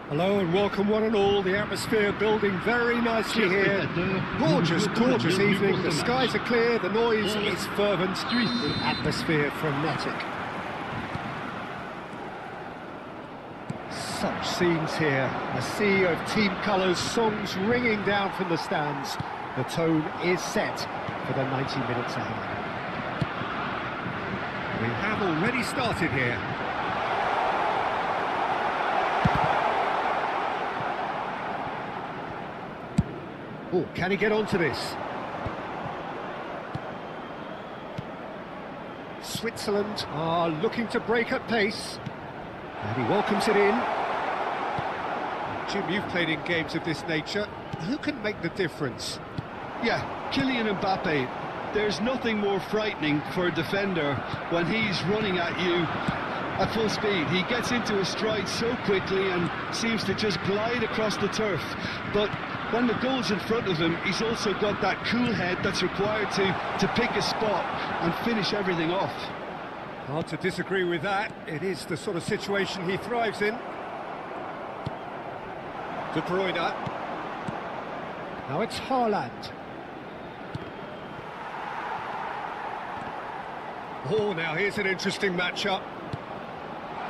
Hello and welcome one and all, the atmosphere building very nicely here. Gorgeous, gorgeous evening, the skies are clear, the noise is fervent, the atmosphere frenetic. Such scenes here, a sea of team colours, songs ringing down from the stands. The tone is set for the 90 minutes ahead. We have already started here. Oh, can he get onto this? Switzerland are looking to break at pace. And he welcomes it in. Jim, you've played in games of this nature. Who can make the difference? Yeah, Kylian Mbappe. There's nothing more frightening for a defender when he's running at you at full speed. He gets into a stride so quickly and seems to just glide across the turf. But when the goal's in front of him, he's also got that cool head that's required to pick a spot and finish everything off. Hard to disagree with that. It is the sort of situation he thrives in. De Bruyne. Now it's Haaland. Oh, now here's an interesting matchup.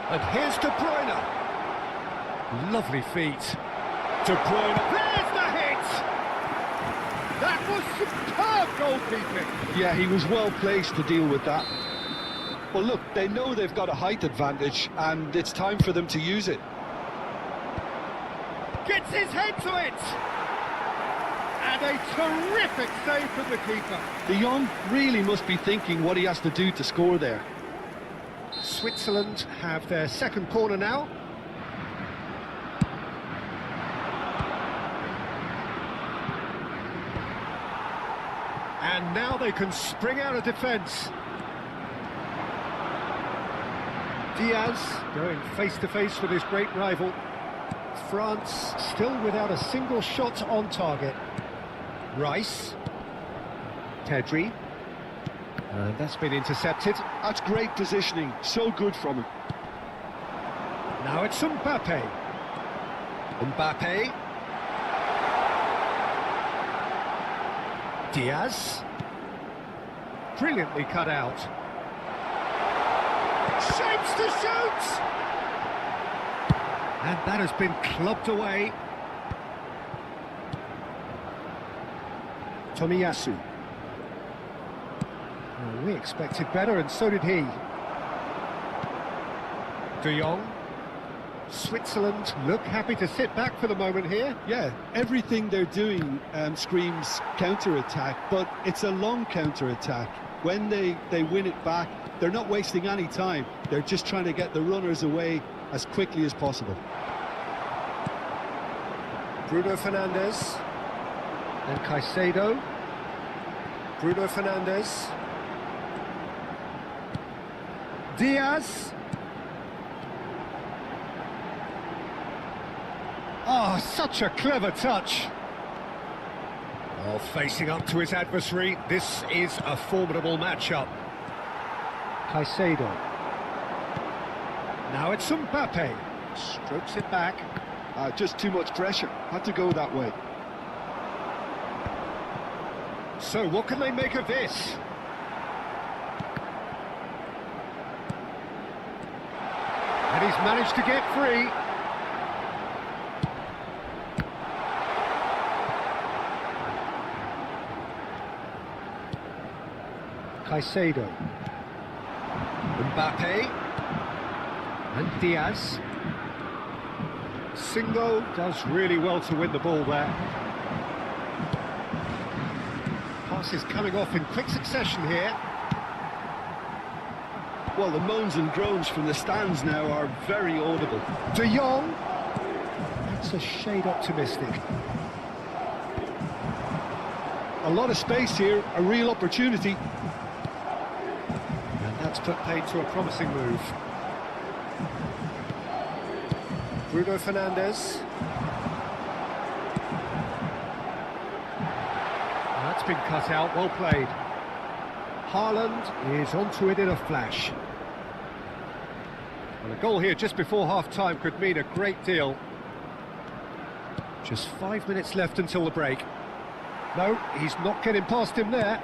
And here's De Bruyne. Lovely feet. De Bruyne. There's the hit! That was superb goalkeeping. Yeah, he was well placed to deal with that. Well, look, they know they've got a height advantage, and it's time for them to use it. Gets his head to it! And a terrific save from the keeper. De Jong really must be thinking what he has to do to score there. Switzerland have their second corner now. And now they can spring out of defence. Diaz going face-to-face with his great rival. France still without a single shot on target. Rice. Pedri. And that's been intercepted. That's great positioning, so good from him. Now it's Mbappe. Mbappe. Diaz. Brilliantly cut out. Shapes to shoot! And that has been clubbed away. Tomiyasu. Well, we expected better, and so did he. De Jong. Switzerland look happy to sit back for the moment here. Yeah, everything they're doing screams counter-attack, but it's a long counter-attack. When they win it back, they're not wasting any time. They're just trying to get the runners away as quickly as possible. Bruno Fernandes. And Caicedo. Bruno Fernandes. Diaz. Oh, such a clever touch. Oh, facing up to his adversary, this is a formidable matchup. Caicedo. Now it's Mbappe. Strokes it back. Just too much pressure. Had to go that way. So, what can they make of this? And he's managed to get free. Caicedo. Mbappe. And Diaz. Singo does really well to win the ball there. Passes coming off in quick succession here. Well, the moans and groans from the stands now are very audible. De Jong. That's a shade optimistic. A lot of space here, a real opportunity. And that's put paid to a promising move. Bruno Fernandes. That's been cut out, well played. Haaland is onto it in a flash. Well, a goal here just before half-time could mean a great deal. Just 5 minutes left until the break. No, he's not getting past him there.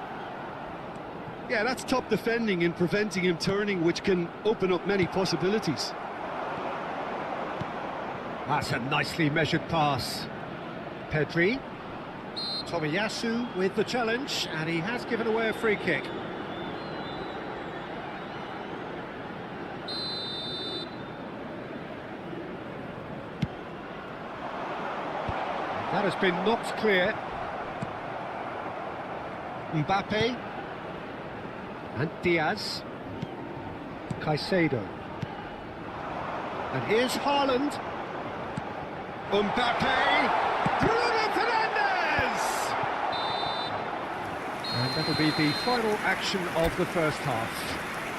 Yeah, that's top defending and preventing him turning, which can open up many possibilities. That's a nicely measured pass. Pedri. Tomiyasu with the challenge, and he has given away a free kick. That has been knocked clear. Mbappe. And Diaz. Caicedo. And here's Haaland. Mbappe. Bruno Fernandes! And that'll be the final action of the first half.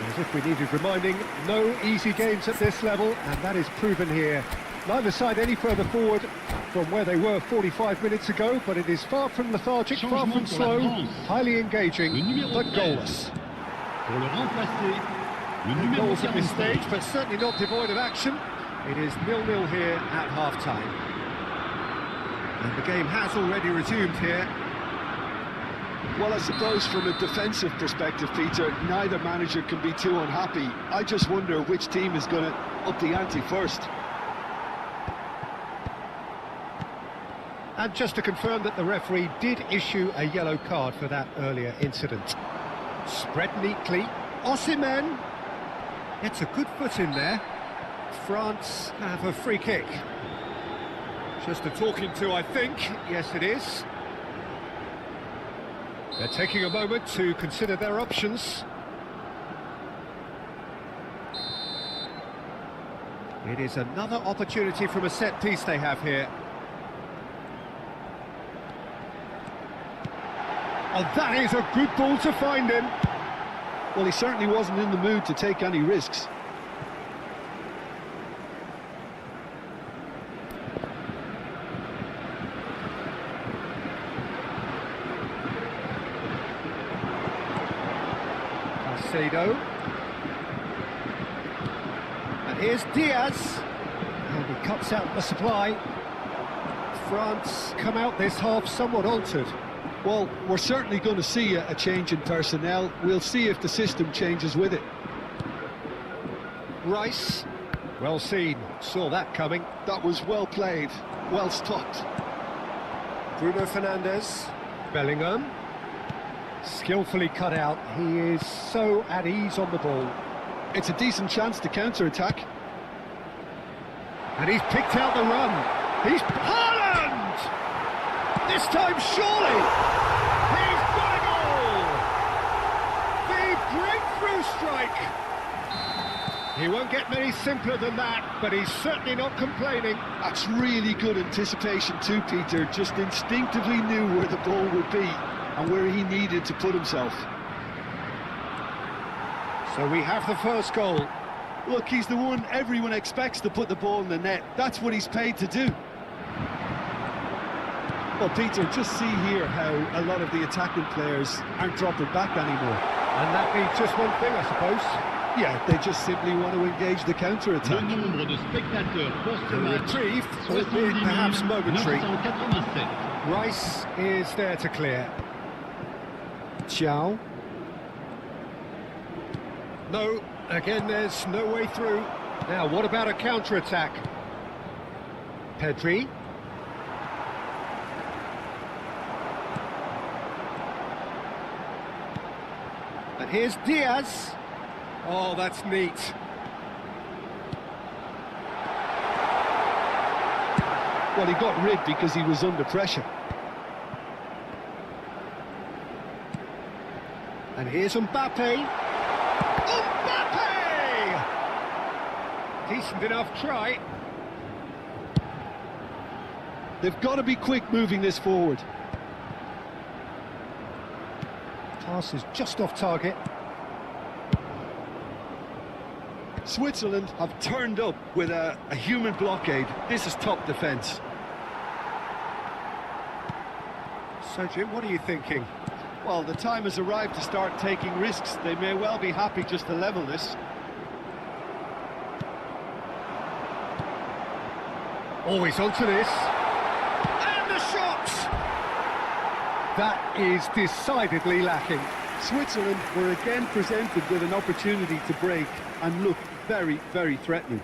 As if we needed reminding, no easy games at this level, and that is proven here. Neither side any further forward from where they were 45 minutes ago, but it is far from lethargic, far from slow, highly engaging, but goalless. No goals at this stage, but certainly not devoid of action. It is 0-0 here at half-time. And the game has already resumed here. Well, I suppose from a defensive perspective, Peter, neither manager can be too unhappy. I just wonder which team is going to up the ante first. And just to confirm that the referee did issue a yellow card for that earlier incident. Spread neatly. Osimhen gets a good foot in there. France have a free kick. Just a talking to, I think. Yes, it is. They're taking a moment to consider their options. It is another opportunity from a set piece they have here. Oh, that is a good ball to find him. Well, he certainly wasn't in the mood to take any risks. Caicedo. And here's Diaz. And he cuts out the supply. France come out this half somewhat altered. Well, we're certainly going to see a change in personnel. We'll see if the system changes with it. Rice. Well seen. Saw that coming. That was well played. Well stopped. Bruno Fernandes. Bellingham. Skillfully cut out. He is so at ease on the ball. It's a decent chance to counter-attack. And he's picked out the run. He's... Haaland! This time, surely! He's got it all! The breakthrough strike! He won't get many simpler than that, but he's certainly not complaining. That's really good anticipation too, Peter. Just instinctively knew where the ball would be and where he needed to put himself. So we have the first goal. Look, he's the one everyone expects to put the ball in the net. That's what he's paid to do. Well, Peter, just see here how a lot of the attacking players aren't dropping back anymore. And that means just one thing, I suppose. Yeah, they just simply want to engage the counter-attack. The retrieve will be perhaps momentary. Rice is there to clear. Giao. No, again there's no way through. Now, what about a counter-attack? Pedri. And here's Diaz. Oh, that's neat. Well, he got rid because he was under pressure. And here's Mbappe. Mbappe! Decent enough try. They've got to be quick moving this forward. Pass is just off target. Switzerland have turned up with a human blockade. This is top defence. So, Jim, what are you thinking? Well, the time has arrived to start taking risks. They may well be happy just to level this. Always onto this. And the shot! That is decidedly lacking. Switzerland were again presented with an opportunity to break and look very, very threatening.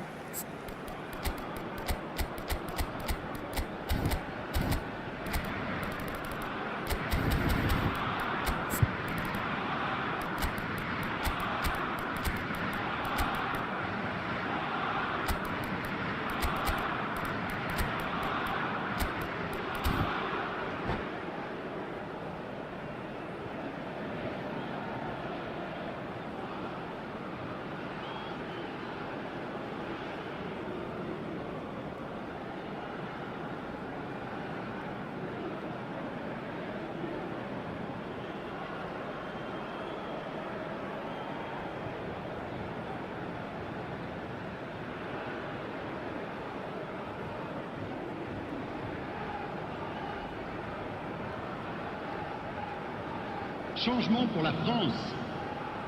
Changement pour la France.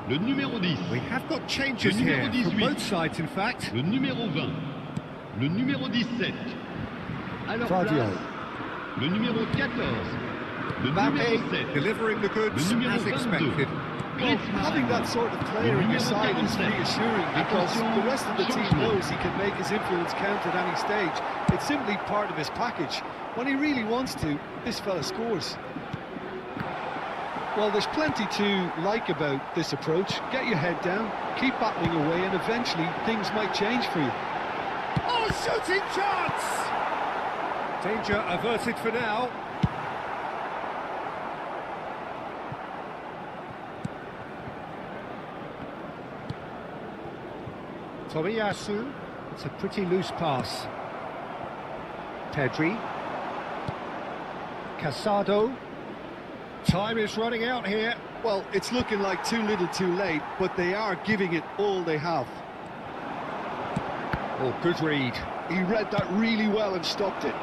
Le numéro 10. We have got changes here, from both sides in fact. Le numéro 20. Le numéro 17. Alors place, le numéro 14. Le numéro 7. Delivering the goods as expected. Well, having that sort of player in your side is reassuring because the rest of the team knows he can make his influence count at any stage. It's simply part of his package. When he really wants to, this fella scores. Well, there's plenty to like about this approach. Get your head down, keep battling away, and eventually things might change for you. Oh, shooting chance! Danger averted for now. Tomiyasu, it's a pretty loose pass. Pedri. Casado. Time is running out here. Well, it's looking like too little too late, but they are giving it all they have. Oh, good read. He read that really well and stopped it.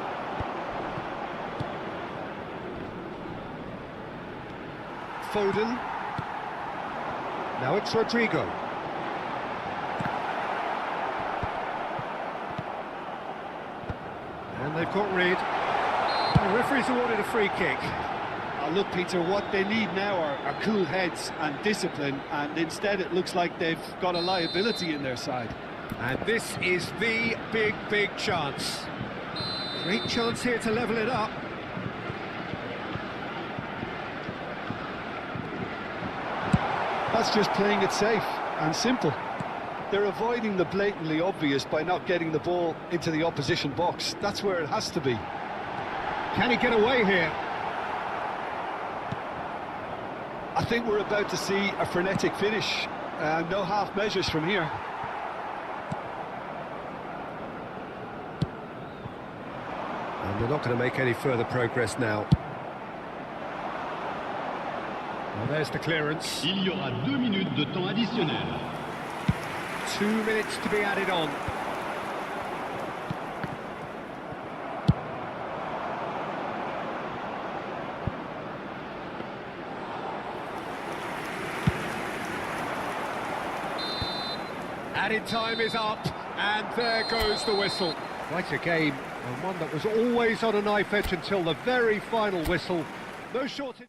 Foden. Now it's Rodrigo. And they've got rid. The referee's awarded a free kick. Look, Peter, what they need now are cool heads and discipline, and instead it looks like they've got a liability in their side. And this is the big chance. Great chance here to level it up. That's just playing it safe and simple. They're avoiding the blatantly obvious by not getting the ball into the opposition box. That's where it has to be. Can he get away here? I think we're about to see a frenetic finish. No half measures from here. And they're not going to make any further progress now. Well, there's the clearance. Il y aura 2 minutes de temps additionnel. 2 minutes to be added on. Added time is up, and there goes the whistle. Quite a game, and one that was always on a knife edge until the very final whistle. No shortage.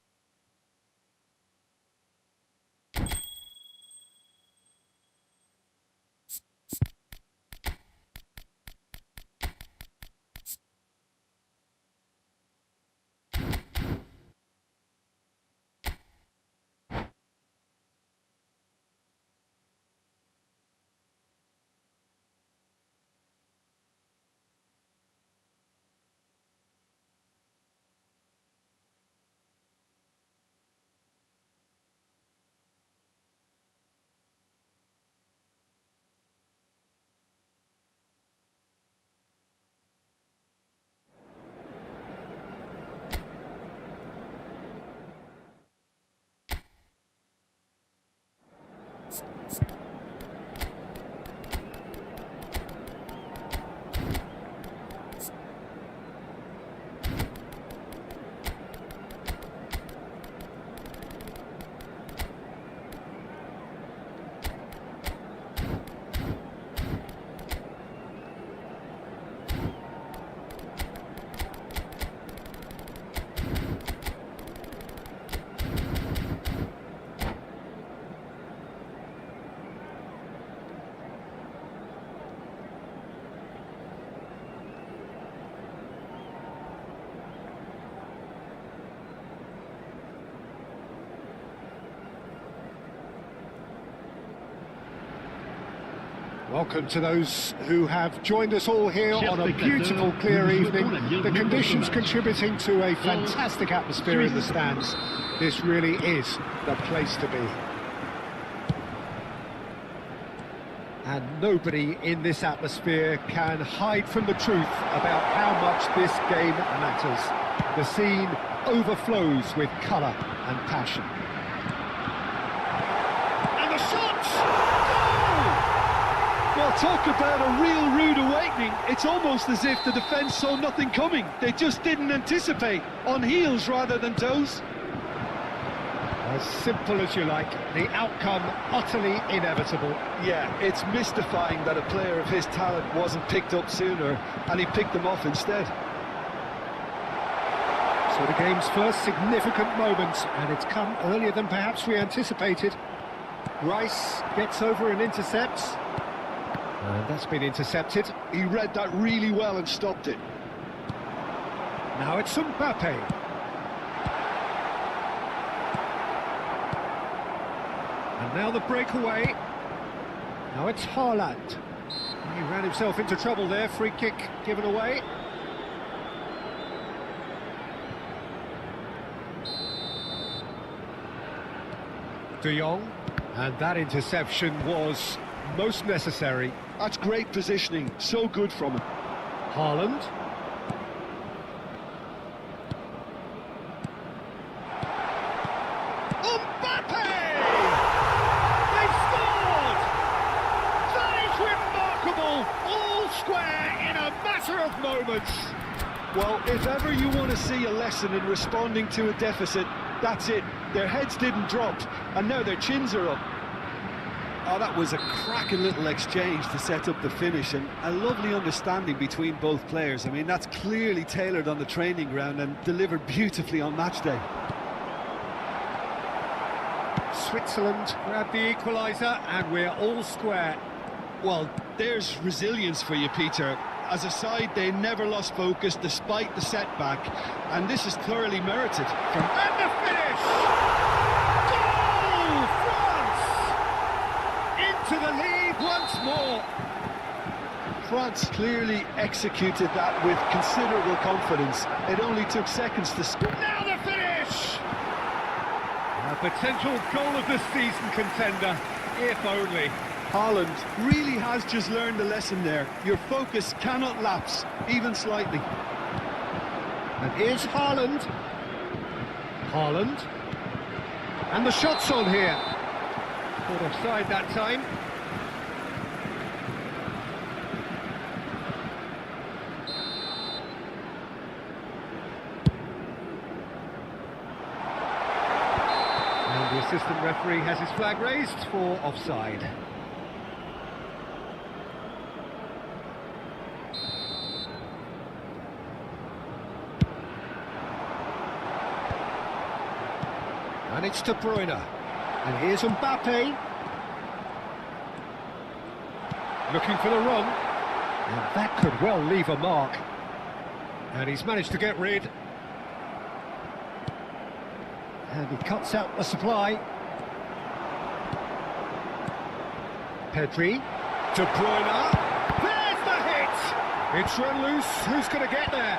Welcome to those who have joined us all here on a beautiful, clear evening. The conditions contributing to a fantastic atmosphere in the stands. This really is the place to be. And nobody in this atmosphere can hide from the truth about how much this game matters. The scene overflows with colour and passion. And the shots! Well, talk about a real rude awakening. It's almost as if the defence saw nothing coming. They just didn't anticipate. On heels rather than toes. As simple as you like, the outcome utterly inevitable. Yeah, it's mystifying that a player of his talent wasn't picked up sooner, and he picked them off instead. So the game's first significant moment, and it's come earlier than perhaps we anticipated. Rice gets over and intercepts. And that's been intercepted. He read that really well and stopped it. Now it's Mbappe. And now the breakaway. Now it's Haaland. He ran himself into trouble there. Free kick given away. De Jong. And that interception was most necessary. That's great positioning, so good from him. Haaland. Mbappe! They've scored! That is remarkable! All square in a matter of moments. Well, if ever you want to see a lesson in responding to a deficit, that's it. Their heads didn't drop, and now their chins are up. Oh, that was a cracking little exchange to set up the finish, and a lovely understanding between both players. I mean, that's clearly tailored on the training ground and delivered beautifully on match day. Switzerland grab the equaliser, and we're all square. Well, there's resilience for you, Peter. As a side, they never lost focus despite the setback, and this is thoroughly merited. And the finish! Goal! France! Into the lead once more. France clearly executed that with considerable confidence. It only took seconds to score. Now the finish! A potential goal of the season contender, if only. Haaland really has just learned a lesson there. Your focus cannot lapse, even slightly. And here's Haaland. Haaland. And the shot's on here. Caught offside that time. And the assistant referee has his flag raised for offside. And it's De Bruyne. And here's Mbappe. Looking for the run. And that could well leave a mark. And he's managed to get rid. And he cuts out the supply. Pedri. De Bruyne. There's the hit! It's run loose. Who's going to get there?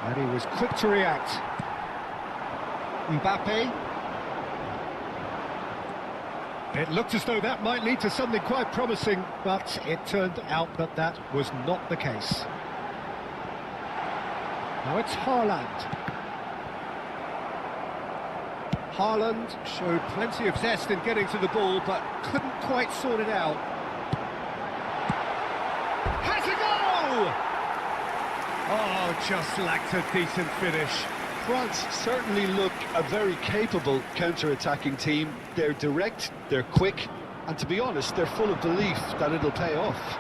And he was quick to react. Mbappe. It looked as though that might lead to something quite promising, but it turned out that that was not the case. Now it's Haaland. Haaland showed plenty of zest in getting to the ball, but couldn't quite sort it out. Has a goal! Oh, just lacked a decent finish. France certainly look a very capable counter-attacking team. They're direct, they're quick, and to be honest, they're full of belief that it'll pay off.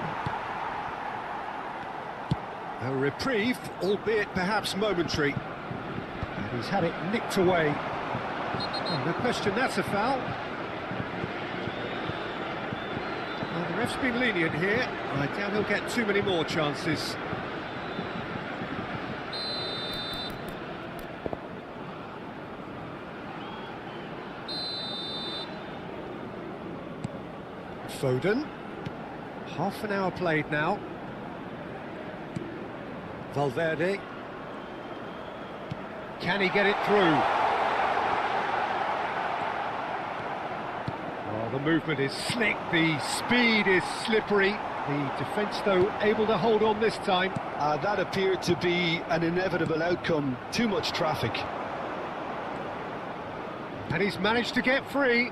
A reprieve, albeit perhaps momentary. And he's had it nicked away. Oh, no question that's a foul. Well, the ref's been lenient here. I doubt he'll get too many more chances. Foden. Half an hour played now. Valverde. Can he get it through? Oh, the movement is slick, the speed is slippery. The defence, though, able to hold on this time. That appeared to be an inevitable outcome. Too much traffic. And he's managed to get free.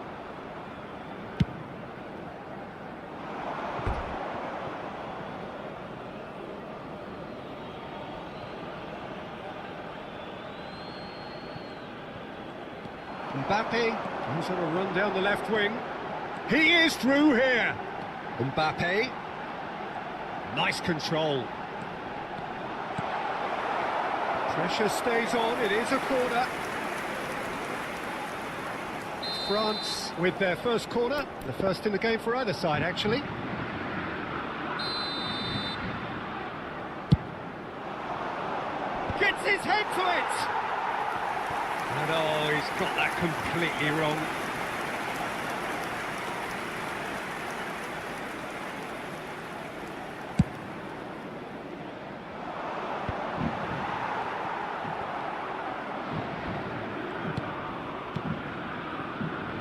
Mbappe, he's on a run down the left wing. He is through here. Mbappe. Nice control. Pressure stays on, it is a corner. France with their first corner, the first in the game for either side, actually. Gets his head to it! And oh, he's got that completely wrong.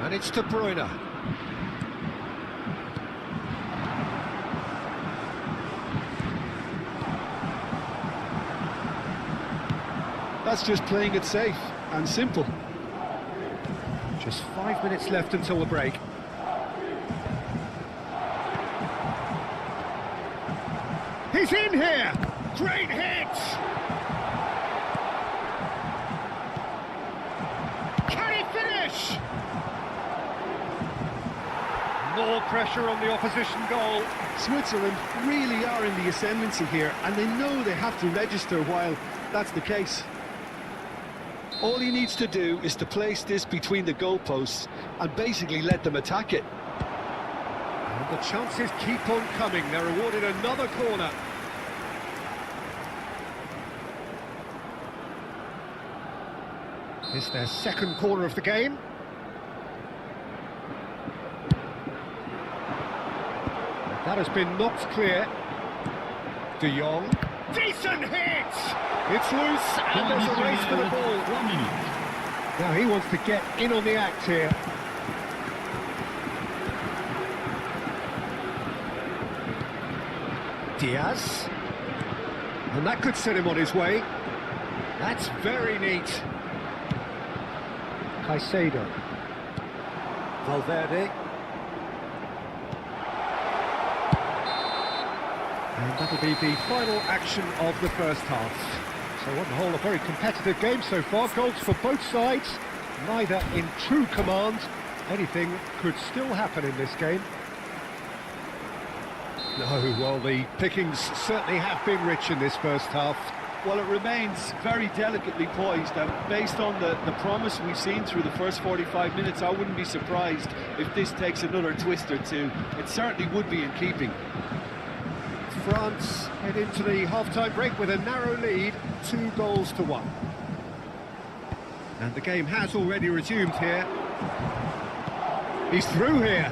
And it's De Bruyne. That's just playing it safe and simple. Just 5 minutes left until the break. He's in here! Great hit! Can he finish? More pressure on the opposition goal. Switzerland really are in the ascendancy here, and they know they have to register while that's the case. All he needs to do is to place this between the goalposts and basically let them attack it. And the chances keep on coming. They're awarded another corner. It's their second corner of the game. That has been knocked clear. De Jong. Decent hit! It's loose, and there's a race for the ball. 1 minute. Now he wants to get in on the act here. Diaz. And that could set him on his way. That's very neat. Caicedo. Valverde. And that'll be the final action of the first half. So on the whole, a very competitive game so far. Goals for both sides, neither in true command. Anything could still happen in this game. No, well, the pickings certainly have been rich in this first half. Well, it remains very delicately poised, and based on the promise we've seen through the first 45 minutes, I wouldn't be surprised if this takes another twist or two. It certainly would be in keeping. France head into the half-time break with a narrow lead, 2-1. And the game has already resumed here. He's through here.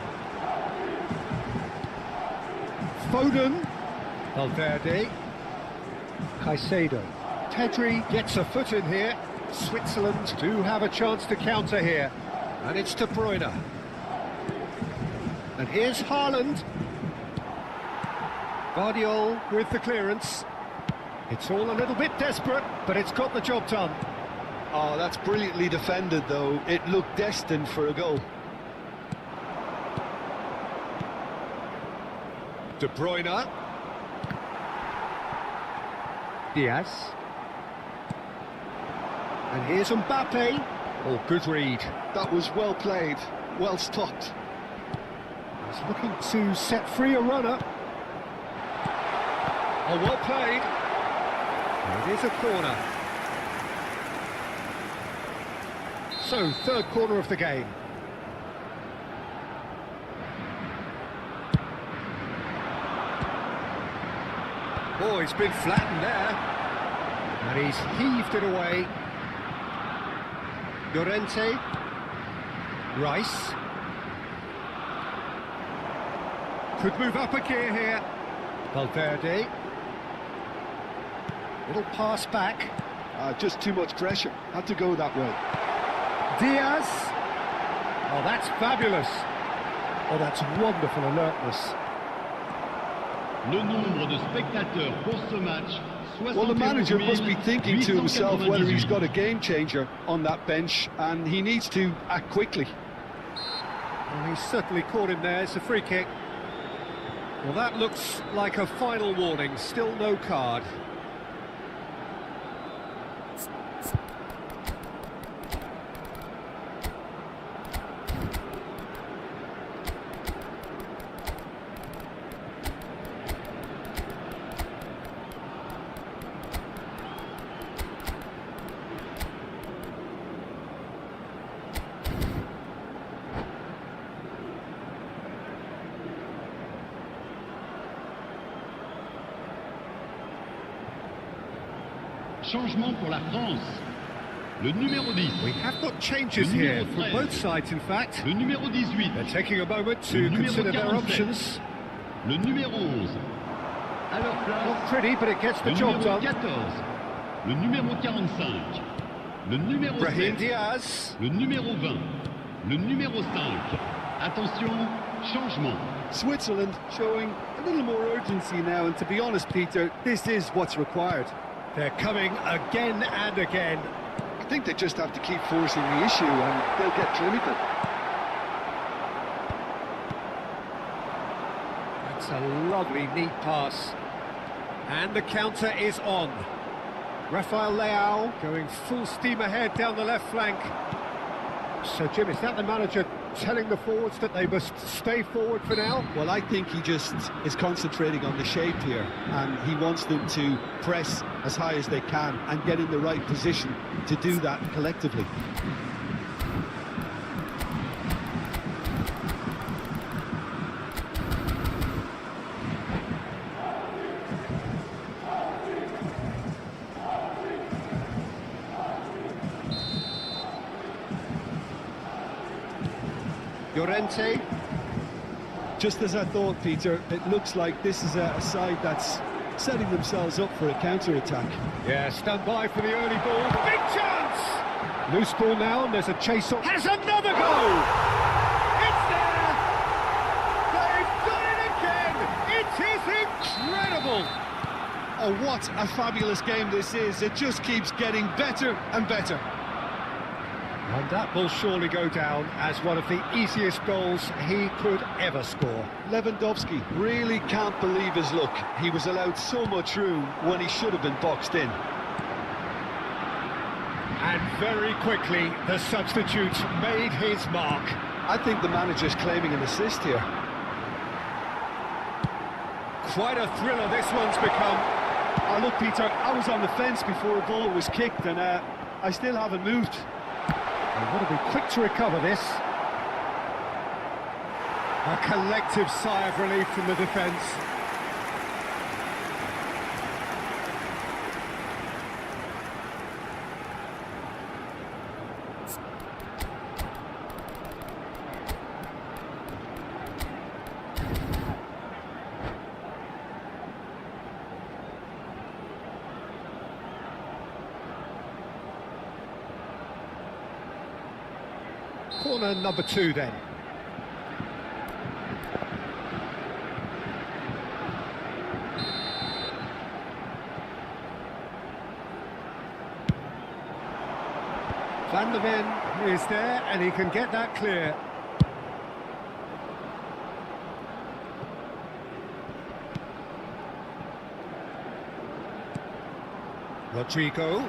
Foden. Valverde. Caicedo. Pedri gets a foot in here. Switzerland do have a chance to counter here. And it's De Bruyne. And here's Haaland. Guardiola with the clearance. It's all a little bit desperate, but it's got the job done. Oh, that's brilliantly defended, though. It looked destined for a goal. De Bruyne. Diaz. And here's Mbappe. Oh, good read. That was well played, well stopped. He's looking to set free a runner. Oh, well played. It is a corner. So, third corner of the game. Oh, he's been flattened there. And he's heaved it away. Llorente. Rice. Could move up a gear here. Valverde. Little pass back. Just too much pressure. Had to go that way. Diaz. Oh, that's fabulous. Oh, that's wonderful alertness. Le nombre de spectateurs pour ce match, Well, the manager must be thinking to himself whether he's got a game changer on that bench, and he needs to act quickly. Well, he's certainly caught him there. It's a free kick. Well, that looks like a final warning. Still no card. Changement pour la France. Le numéro 10. We have got changes here from both sides, in fact. Le numéro 18. They're taking a moment to consider their options. Le numéro 11. À leur place. Not pretty, but it gets the Le job numéro done. 14. Le numéro 45. Le numéro Brahim 7. Diaz. Le numéro 20. Le numéro 5. Attention, changement. Switzerland showing a little more urgency now, and to be honest, Peter, this is what's required. They're coming again and again. I think they just have to keep forcing the issue, and they'll get clinical. That's a lovely, neat pass. And the counter is on. Rafael Leao going full steam ahead down the left flank. So, Jim, is that the manager telling the forwards that they must stay forward for now? Well, I think he just is concentrating on the shape here, and he wants them to press as high as they can and get in the right position to do that collectively. Llorente. Just as I thought, Peter, it looks like this is a side that's setting themselves up for a counter-attack. Yeah, stand by for the early ball. Big chance! Loose ball now, and there's a chase on. Has another goal! It's there! They've done it again! It is incredible! Oh, what a fabulous game this is. It just keeps getting better and better. And that will surely go down as one of the easiest goals he could ever score. Lewandowski really can't believe his luck. He was allowed so much room when he should have been boxed in. And very quickly, the substitute made his mark. I think the manager's claiming an assist here. Quite a thriller this one's become. Oh, look, Peter, I was on the fence before a ball was kicked, and I still haven't moved. They've got to be quick to recover this. A collective sigh of relief from the defence. Corner number 2 then. Van der Ven is there, and he can get that clear. Rodrigo!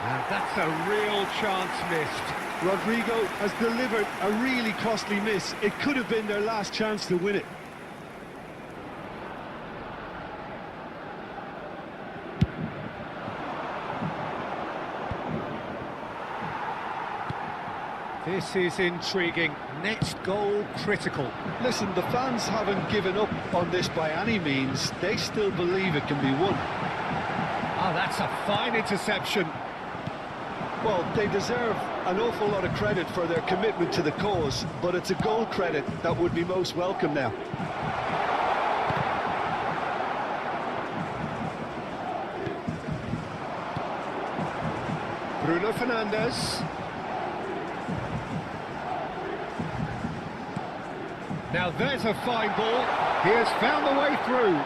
And that's a real chance missed. Rodrigo has delivered a really costly miss. It could have been their last chance to win it. This is intriguing. Next goal critical. Listen, the fans haven't given up on this by any means. They still believe it can be won. Oh, that's a fine interception. Well, they deserve an awful lot of credit for their commitment to the cause, but it's a goal credit that would be most welcome now. Bruno Fernandes. Now there's a fine ball. He has found the way through.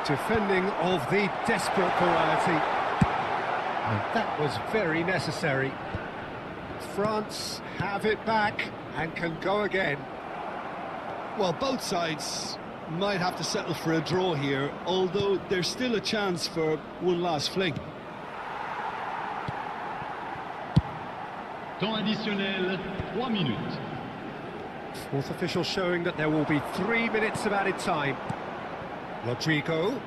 Defending of the desperate variety. And that was very necessary. France have it back and can go again. Well, both sides might have to settle for a draw here, although there's still a chance for one last fling. Temps additionnel, 3 minutes. Fourth official showing that there will be 3 minutes of added time. Rodrigo.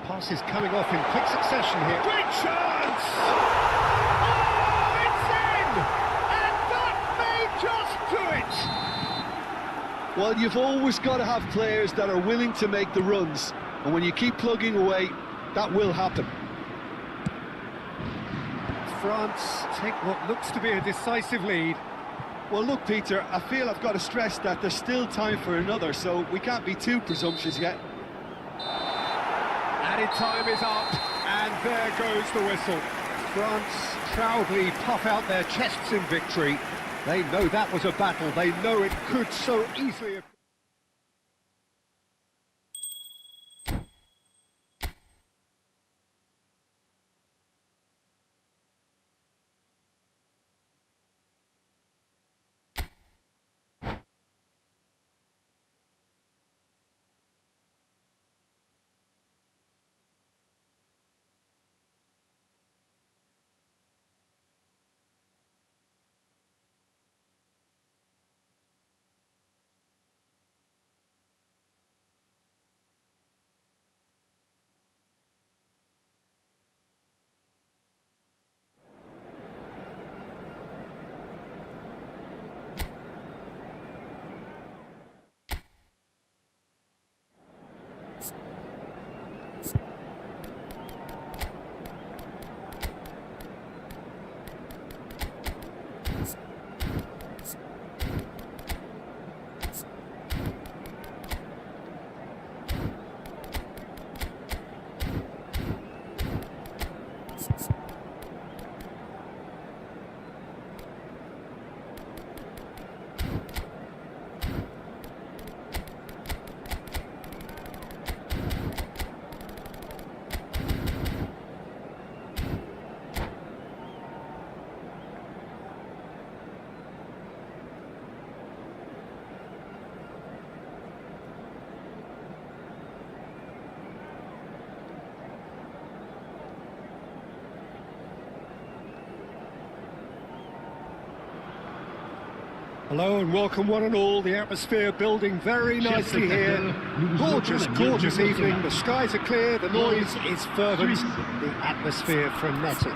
Pass is coming off in quick succession here. Great chance! Oh, it's in! And that may just do it! Well, you've always got to have players that are willing to make the runs, and when you keep plugging away, that will happen. France take what looks to be a decisive lead. Well, look, Peter, I feel I've got to stress that there's still time for another, so we can't be too presumptuous yet. Added time is up, and there goes the whistle. France proudly puff out their chests in victory. They know that was a battle. They know it could so easily have... Hello and welcome one and all. The atmosphere building very nicely here. Gorgeous, gorgeous evening. The skies are clear, the noise is fervent, the atmosphere frenetic.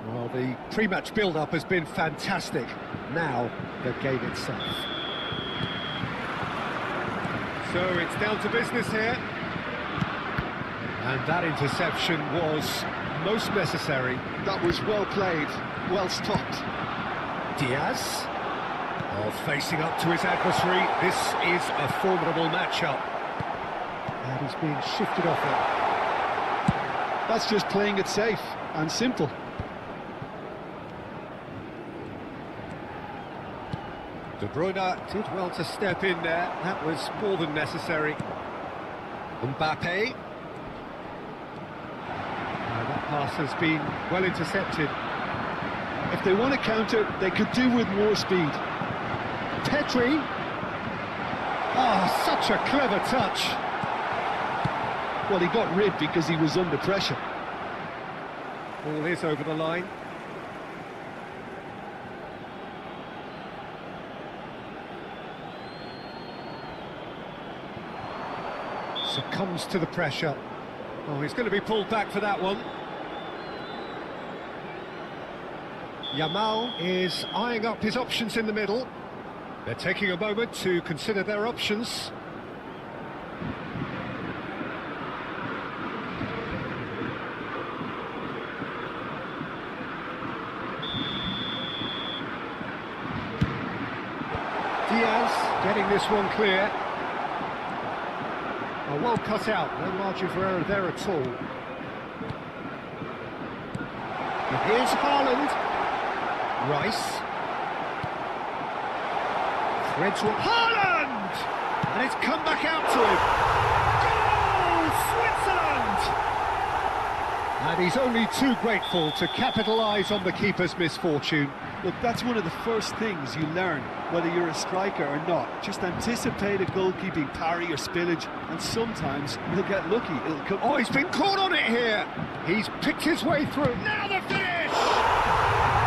Well, the pre-match build-up has been fantastic. Now, the game itself. So it's down to business here. And that interception was most necessary. That was well played. Well stopped. Diaz, facing up to his adversary. This is a formidable matchup. And he's being shifted off it. That's just playing it safe and simple. De Bruyne did well to step in there. That was more than necessary. Mbappe. pass has been well intercepted. If they want to counter, they could do with more speed. Petri. Oh, such a clever touch. Well, he got rid because he was under pressure. Ball is over the line. Succumbs to the pressure. Oh, he's going to be pulled back for that one. Yamal is eyeing up his options in the middle. They're taking a moment to consider their options. Diaz getting this one clear. Oh, well cut out, no margin for error there at all. And here's Haaland. Rice. Threads one. Haaland! And it's come back out to him. Goal! Switzerland! And he's only too grateful to capitalise on the keeper's misfortune. Look, that's one of the first things you learn, whether you're a striker or not. Just anticipate a goalkeeping parry or spillage, and sometimes you'll get lucky. It'll come. Oh, he's been caught on it here. He's picked his way through. Now the finish!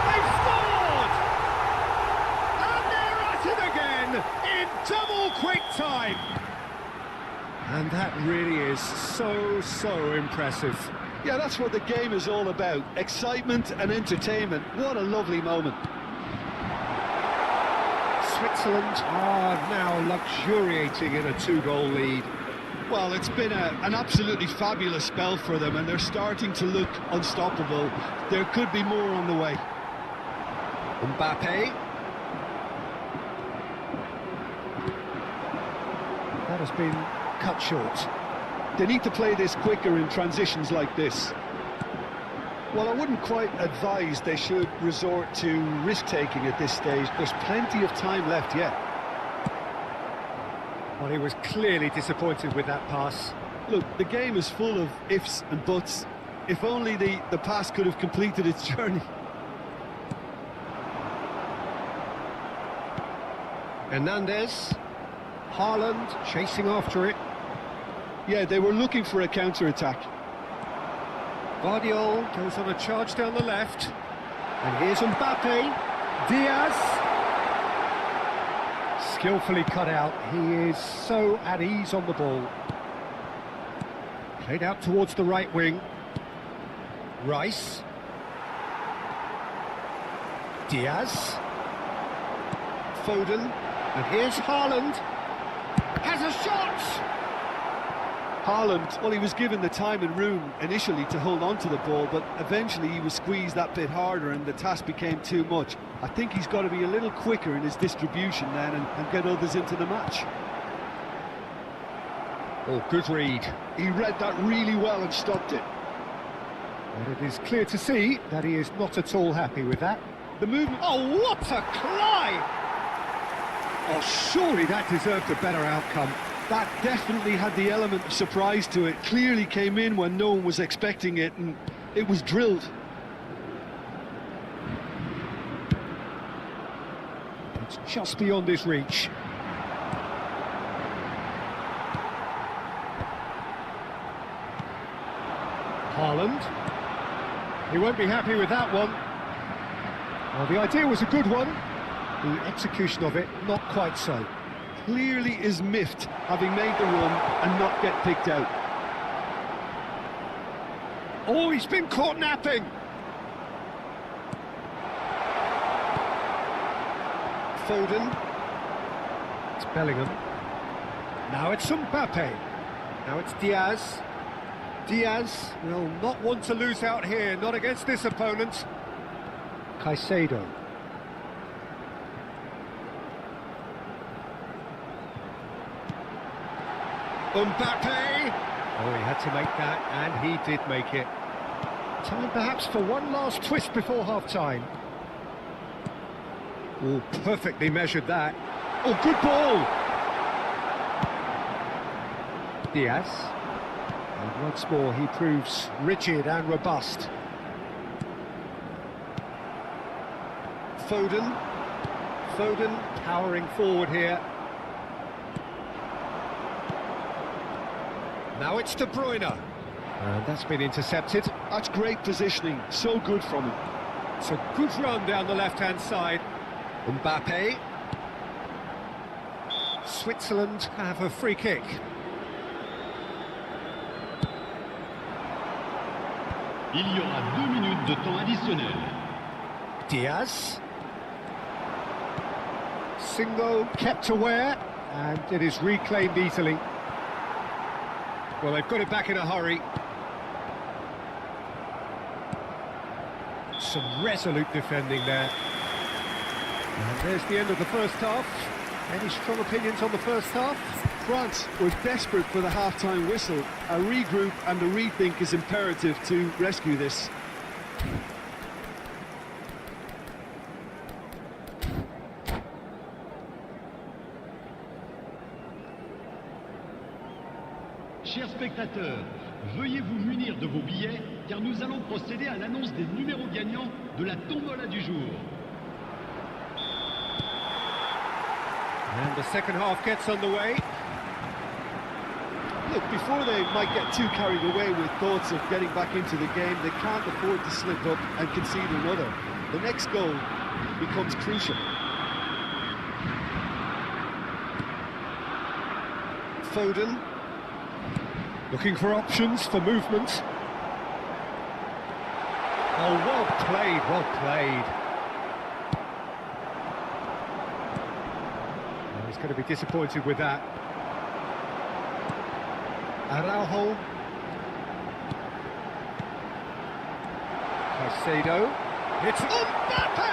They've scored! And they're at it again in double quick time. And that really is so impressive. Yeah, that's what the game is all about. Excitement and entertainment. What a lovely moment. Switzerland are now luxuriating in a 2-goal lead. Well, it's been an absolutely fabulous spell for them, and they're starting to look unstoppable. There could be more on the way. Mbappe. That has been cut short. They need to play this quicker in transitions like this. Well, I wouldn't quite advise they should resort to risk-taking at this stage. There's plenty of time left yet. Well, he was clearly disappointed with that pass. Look, the game is full of ifs and buts. If only the pass could have completed its journey. Hernandez. Haaland chasing after it. Yeah, they were looking for a counter-attack. Guardiola goes on a charge down the left. And here's Mbappe. Diaz. Skillfully cut out. He is so at ease on the ball. Played out towards the right wing. Rice. Diaz. Foden. And here's Haaland. Has a shot! Haaland, well, he was given the time and room initially to hold on to the ball, but eventually he was squeezed that bit harder and the task became too much. I think he's got to be a little quicker in his distribution then and get others into the match. Oh, good read. He read that really well and stopped it. And it is clear to see that he is not at all happy with that. The movement... Oh, what a climb! Oh, surely that deserved a better outcome. That definitely had the element of surprise to it. Clearly came in when no one was expecting it, and it was drilled. It's just beyond his reach. Haaland. He won't be happy with that one. Well, the idea was a good one. The execution of it, not quite so. Clearly is miffed, having made the run and not get picked out. Oh, he's been caught napping. Foden. It's Bellingham. Now it's Mbappe. Now it's Diaz. Diaz will not want to lose out here, not against this opponent. Caicedo. Mbappe! Oh, he had to make that, and he did make it. Time perhaps for one last twist before half-time. Oh, perfectly measured that. Oh, good ball! Diaz. And once more he proves rigid and robust. Foden. Foden powering forward here. Now it's De Bruyne. And that's been intercepted. That's great positioning, so good from him. It's a good run down the left-hand side. Mbappe. Switzerland have a free kick. Il y aura 2 minutes de temps additionnel. Diaz. Singo kept aware, and it is reclaimed easily. Well, they've got it back in a hurry. Some resolute defending there. And there's the end of the first half. Any strong opinions on the first half? France were desperate for the half-time whistle. A regroup and a rethink is imperative to rescue this. Chers spectateurs, veuillez vous munir de vos billets car nous allons procéder à l'annonce des numéros gagnants de la tombola du jour. And the second half gets underway. Look, before they might get too carried away with thoughts of getting back into the game, they can't afford to slip up and concede another. The next goal becomes crucial. Foden. Looking for options for movement. Oh, well played, well played. Oh, he's going to be disappointed with that. Araujo. Caicedo. It's Mbappe!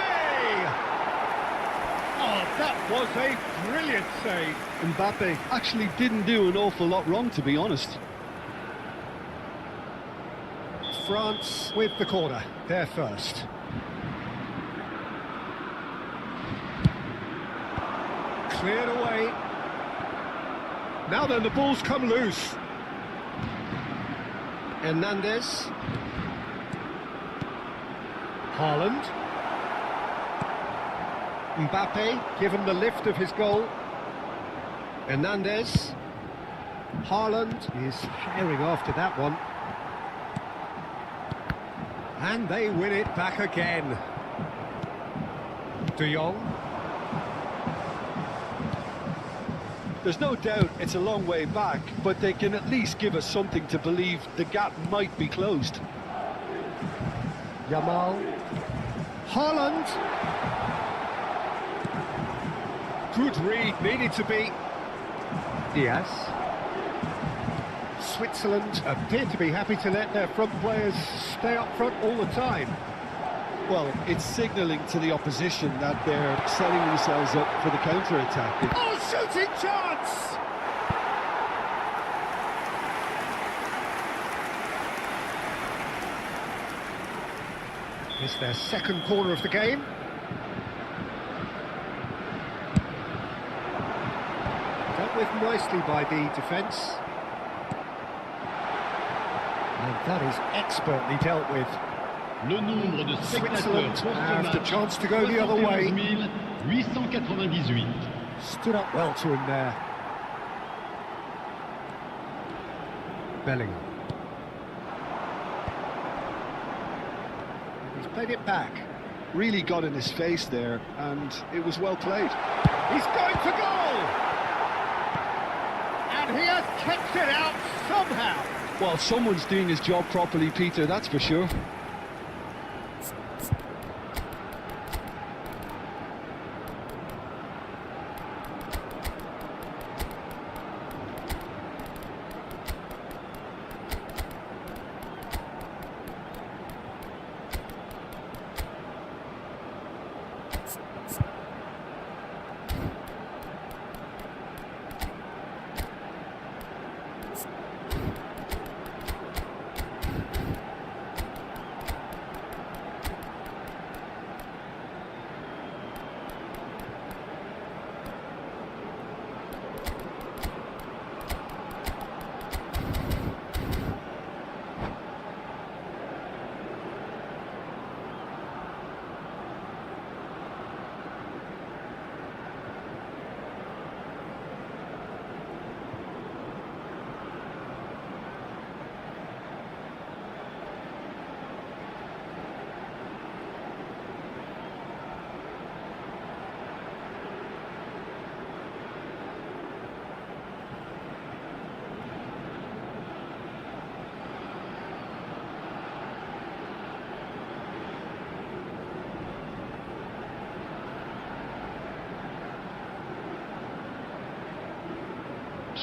Oh, that was a brilliant save. Mbappe actually didn't do an awful lot wrong, to be honest. France with the corner, they're first. Cleared away. Now then, the ball's come loose. Hernandez. Haaland. Mbappe, given the lift of his goal. Hernandez. Haaland is firing after that one. And they win it back again. De Jong. There's no doubt it's a long way back, but they can at least give us something to believe the gap might be closed. Yamal. Haaland. Good read, needed to be. Diaz. Switzerland appear to be happy to let their front players stay up front all the time. Well, it's signalling to the opposition that they're setting themselves up for the counter-attack. Oh, shooting chance! It's their second corner of the game. Dealt with nicely by the defence. And that is expertly dealt with. Le nombre de spectateurs pour ce have the match, chance to go the other way. 898. Stood up well to him there. Bellingham. He's played it back. Really got in his face there, and it was well played. He's going for goal! And he has kept it out somehow. Well, someone's doing his job properly, Peter, that's for sure.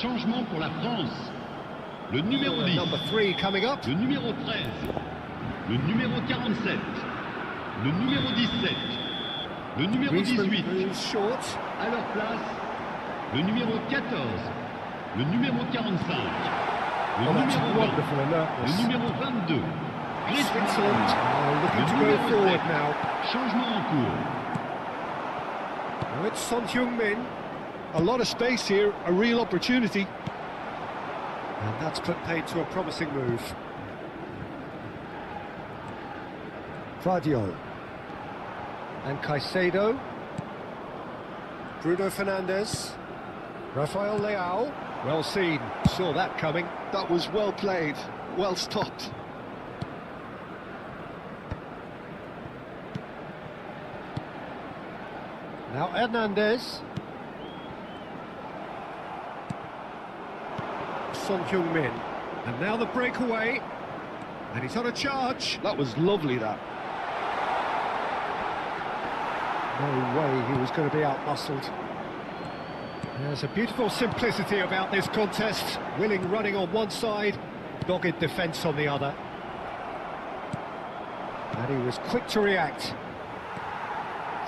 Changement pour la France. Le numéro 10. Number 3 coming up. Le numéro 13. Le numéro 47. Le numéro 17. Le numéro 18. Short. À leur place, le numéro 14. Le numéro 45. Le numéro 20. Le numéro 22. Switzerland looking to go forward now. Changement en cours. Now it's Son Heung-min. A lot of space here, a real opportunity. And that's put paid to a promising move. Vardio. And Caicedo. Bruno Fernandes. Rafael Leao. Well seen. Saw that coming. That was well played, well stopped. Now Hernandez. Son Heung-min. And now the breakaway. And he's on a charge. That was lovely, that. No way he was going to be out-muscled. There's a beautiful simplicity about this contest. Willing running on one side, dogged defence on the other. And he was quick to react.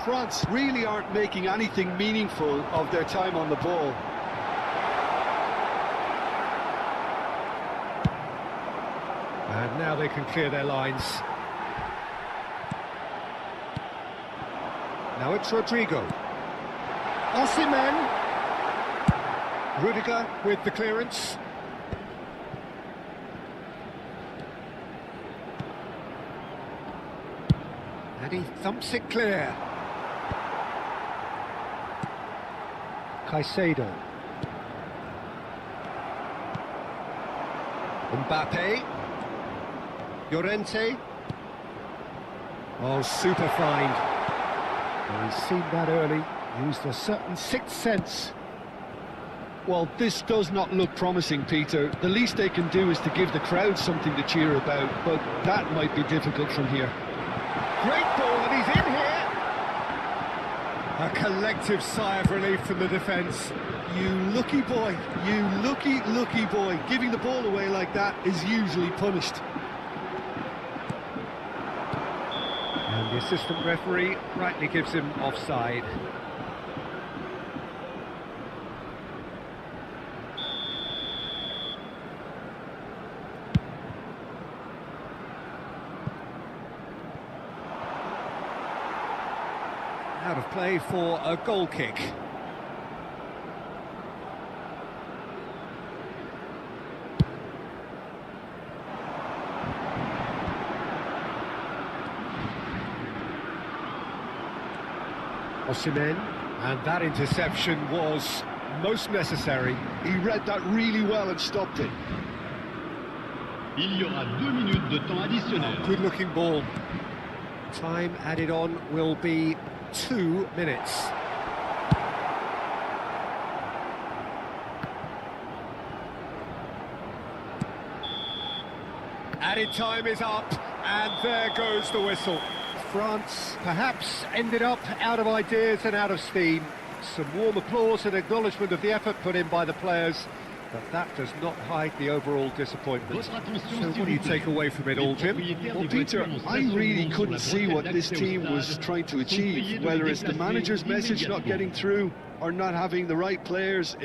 France really aren't making anything meaningful of their time on the ball. And now they can clear their lines. Now it's Rodrigo. Osimhen. Rudiger with the clearance. And he thumps it clear. Caicedo. Mbappe. Llorente. Oh, super find. Well, he's seen that early, used a certain sixth sense. Well, this does not look promising, Peter. The least they can do is to give the crowd something to cheer about, but that might be difficult from here. Great ball, and he's in here! A collective sigh of relief from the defence. You lucky boy, you lucky boy. Giving the ball away like that is usually punished. And the assistant referee rightly gives him offside. Out of play for a goal kick. Osimhen, and that interception was most necessary. He read that really well and stopped it. Il y aura 2 minutes de temps additionnel. Good looking ball. Time added on will be 2 minutes. Added time is up, and there goes the whistle. France perhaps ended up out of ideas and out of steam. Some warm applause and acknowledgement of the effort put in by the players, but that does not hide the overall disappointment. So what do you take away from it all, Jim? Well, Peter, I really couldn't see what this team was trying to achieve, whether it's the manager's message not getting through or not having the right players.